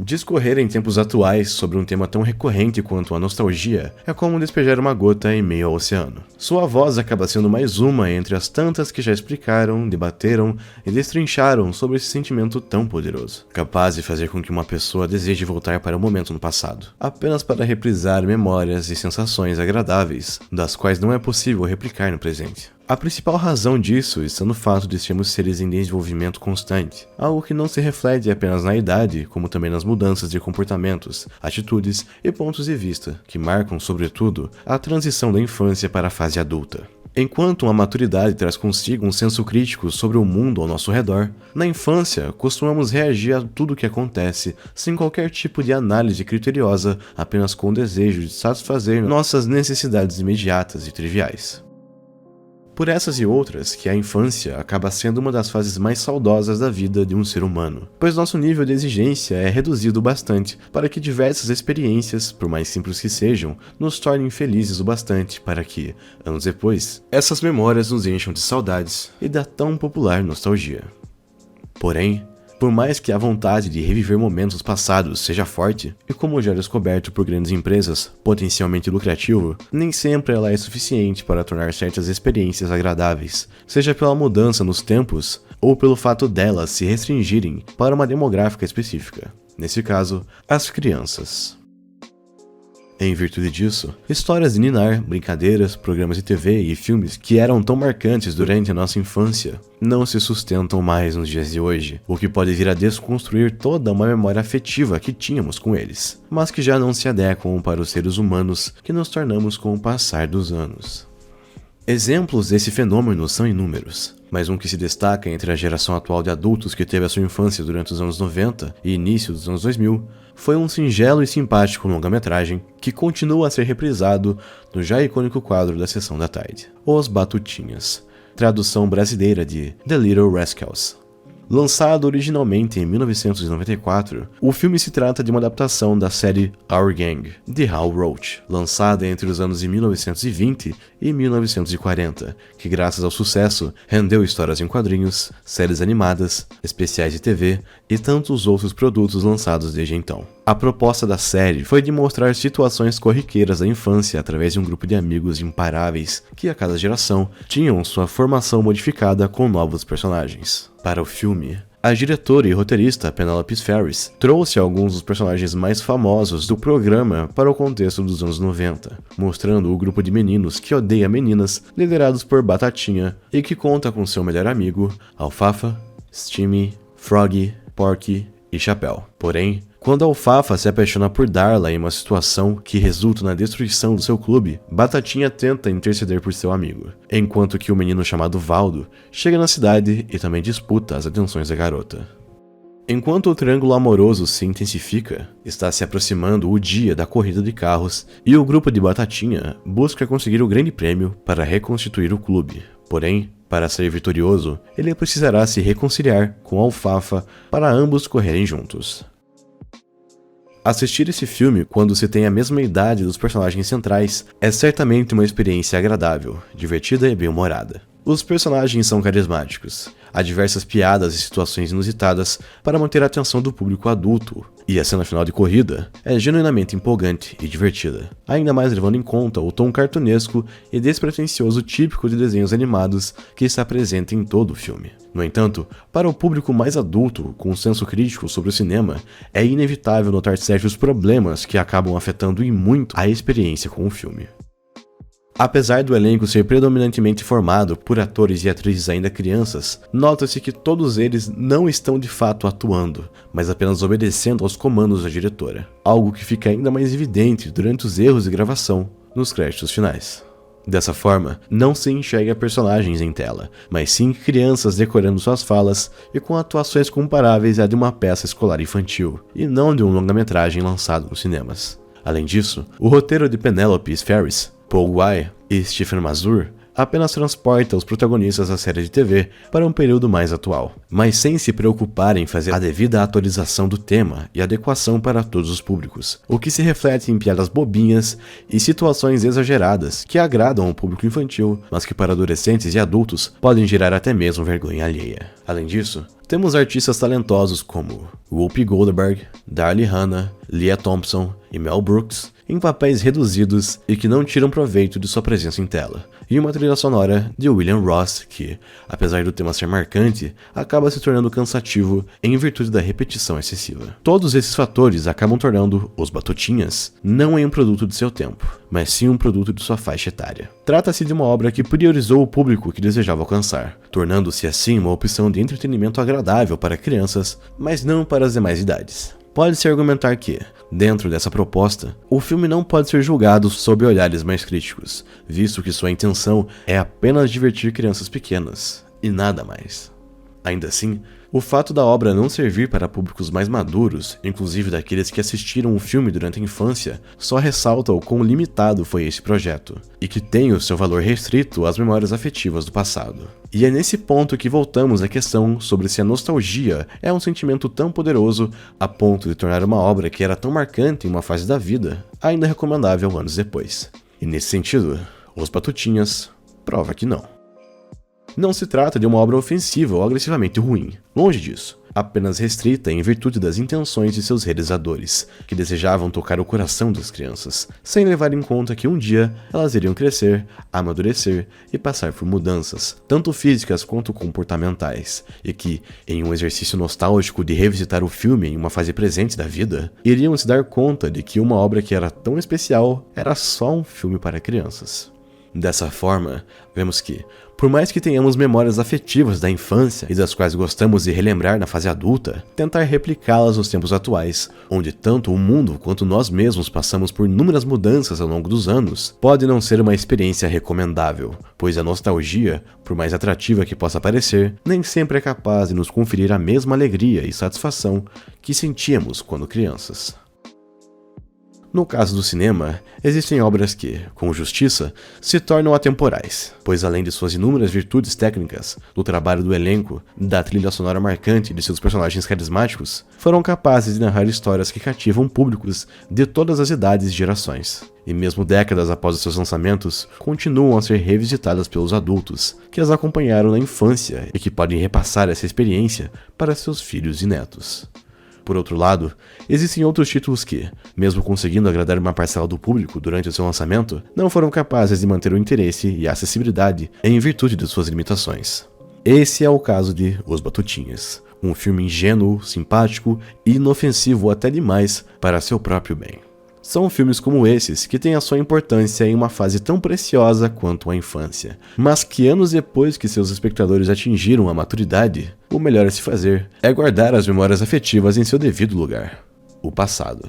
Discorrer em tempos atuais sobre um tema tão recorrente quanto a nostalgia é como despejar uma gota em meio ao oceano. Sua voz acaba sendo mais uma entre as tantas que já explicaram, debateram e destrincharam sobre esse sentimento tão poderoso, capaz de fazer com que uma pessoa deseje voltar para um momento no passado, apenas para reprisar memórias e sensações agradáveis, das quais não é possível replicar no presente. A principal razão disso está no fato de sermos seres em desenvolvimento constante, algo que não se reflete apenas na idade, como também nas mudanças de comportamentos, atitudes e pontos de vista, que marcam, sobretudo, a transição da infância para a fase adulta. Enquanto a maturidade traz consigo um senso crítico sobre o mundo ao nosso redor, na infância costumamos reagir a tudo o que acontece sem qualquer tipo de análise criteriosa, apenas com o desejo de satisfazer nossas necessidades imediatas e triviais. Por essas e outras, que a infância acaba sendo uma das fases mais saudosas da vida de um ser humano, pois nosso nível de exigência é reduzido bastante para que diversas experiências, por mais simples que sejam, nos tornem felizes o bastante para que, anos depois, essas memórias nos encham de saudades e da tão popular nostalgia. Porém, por mais que a vontade de reviver momentos passados seja forte, e como já descoberto por grandes empresas, potencialmente lucrativo, nem sempre ela é suficiente para tornar certas experiências agradáveis, seja pela mudança nos tempos, ou pelo fato delas se restringirem para uma demográfica específica. Nesse caso, as crianças. Em virtude disso, histórias de ninar, brincadeiras, programas de TV e filmes que eram tão marcantes durante a nossa infância não se sustentam mais nos dias de hoje, o que pode vir a desconstruir toda uma memória afetiva que tínhamos com eles, mas que já não se adequam para os seres humanos que nos tornamos com o passar dos anos. Exemplos desse fenômeno são inúmeros, mas um que se destaca entre a geração atual de adultos que teve a sua infância durante os anos 90 e início dos anos 2000 foi um singelo e simpático longa-metragem que continua a ser reprisado no já icônico quadro da Sessão da Tarde, Os Batutinhas, tradução brasileira de The Little Rascals. Lançado originalmente em 1994, o filme se trata de uma adaptação da série Our Gang, de Hal Roach, lançada entre os anos de 1920 e 1940, que graças ao sucesso rendeu histórias em quadrinhos, séries animadas, especiais de TV e tantos outros produtos lançados desde então. A proposta da série foi de mostrar situações corriqueiras da infância através de um grupo de amigos imparáveis que a cada geração tinham sua formação modificada com novos personagens. Para o filme, a diretora e roteirista Penelope Ferris trouxe alguns dos personagens mais famosos do programa para o contexto dos anos 90, mostrando o grupo de meninos que odeia meninas, liderados por Batatinha, e que conta com seu melhor amigo, Alfafa, Steamy, Froggy, Porky e Chapéu. Porém, quando Alfafa se apaixona por Darla em uma situação que resulta na destruição do seu clube, Batatinha tenta interceder por seu amigo, enquanto que o menino chamado Valdo chega na cidade e também disputa as atenções da garota. Enquanto o triângulo amoroso se intensifica, está se aproximando o dia da corrida de carros e o grupo de Batatinha busca conseguir o grande prêmio para reconstituir o clube. Porém, para ser vitorioso, ele precisará se reconciliar com Alfafa para ambos correrem juntos. Assistir esse filme quando se tem a mesma idade dos personagens centrais é certamente uma experiência agradável, divertida e bem-humorada. Os personagens são carismáticos, há diversas piadas e situações inusitadas para manter a atenção do público adulto, e a cena final de corrida é genuinamente empolgante e divertida, ainda mais levando em conta o tom cartunesco e despretensioso típico de desenhos animados que está presente em todo o filme. No entanto, para o público mais adulto, com um senso crítico sobre o cinema, é inevitável notar certos problemas que acabam afetando e muito a experiência com o filme. Apesar do elenco ser predominantemente formado por atores e atrizes ainda crianças, nota-se que todos eles não estão de fato atuando, mas apenas obedecendo aos comandos da diretora, algo que fica ainda mais evidente durante os erros de gravação nos créditos finais. Dessa forma, não se enxerga personagens em tela, mas sim crianças decorando suas falas e com atuações comparáveis à de uma peça escolar infantil, e não de um longa-metragem lançado nos cinemas. Além disso, o roteiro de Penelope Ferris, Paul Guay e Stephen Mazur apenas transporta os protagonistas da série de TV para um período mais atual, mas sem se preocupar em fazer a devida atualização do tema e adequação para todos os públicos, o que se reflete em piadas bobinhas e situações exageradas que agradam ao público infantil, mas que para adolescentes e adultos podem gerar até mesmo vergonha alheia. Além disso, temos artistas talentosos como Whoopi Goldberg, Darlie Hannah, Leah Thompson e Mel Brooks em papéis reduzidos e que não tiram proveito de sua presença em tela, e uma trilha sonora de William Ross que, apesar do tema ser marcante, acaba se tornando cansativo em virtude da repetição excessiva. Todos esses fatores acabam tornando Os Batutinhas não um produto de seu tempo, mas sim um produto de sua faixa etária. Trata-se de uma obra que priorizou o público que desejava alcançar, tornando-se assim uma opção de entretenimento agradável para crianças, mas não para as demais idades. Pode-se argumentar que, dentro dessa proposta, o filme não pode ser julgado sob olhares mais críticos, visto que sua intenção é apenas divertir crianças pequenas, e nada mais. Ainda assim, o fato da obra não servir para públicos mais maduros, inclusive daqueles que assistiram o filme durante a infância, só ressalta o quão limitado foi esse projeto, e que tem o seu valor restrito às memórias afetivas do passado. E é nesse ponto que voltamos à questão sobre se a nostalgia é um sentimento tão poderoso a ponto de tornar uma obra que era tão marcante em uma fase da vida, ainda recomendável anos depois. E nesse sentido, Os Batutinhas prova que não. Não se trata de uma obra ofensiva ou agressivamente ruim, longe disso, apenas restrita em virtude das intenções de seus realizadores, que desejavam tocar o coração das crianças, sem levar em conta que um dia elas iriam crescer, amadurecer e passar por mudanças, tanto físicas quanto comportamentais, e que, em um exercício nostálgico de revisitar o filme em uma fase presente da vida, iriam se dar conta de que uma obra que era tão especial era só um filme para crianças. Dessa forma, vemos que, por mais que tenhamos memórias afetivas da infância e das quais gostamos de relembrar na fase adulta, tentar replicá-las nos tempos atuais, onde tanto o mundo quanto nós mesmos passamos por inúmeras mudanças ao longo dos anos, pode não ser uma experiência recomendável, pois a nostalgia, por mais atrativa que possa parecer, nem sempre é capaz de nos conferir a mesma alegria e satisfação que sentíamos quando crianças. No caso do cinema, existem obras que, com justiça, se tornam atemporais, pois além de suas inúmeras virtudes técnicas, do trabalho do elenco, da trilha sonora marcante e de seus personagens carismáticos, foram capazes de narrar histórias que cativam públicos de todas as idades e gerações. E mesmo décadas após os seus lançamentos, continuam a ser revisitadas pelos adultos, que as acompanharam na infância e que podem repassar essa experiência para seus filhos e netos. Por outro lado, existem outros títulos que, mesmo conseguindo agradar uma parcela do público durante o seu lançamento, não foram capazes de manter o interesse e a acessibilidade em virtude de suas limitações. Esse é o caso de Os Batutinhas, um filme ingênuo, simpático e inofensivo até demais para seu próprio bem. São filmes como esses que têm a sua importância em uma fase tão preciosa quanto a infância, mas que anos depois que seus espectadores atingiram a maturidade, o melhor a se fazer é guardar as memórias afetivas em seu devido lugar, o passado.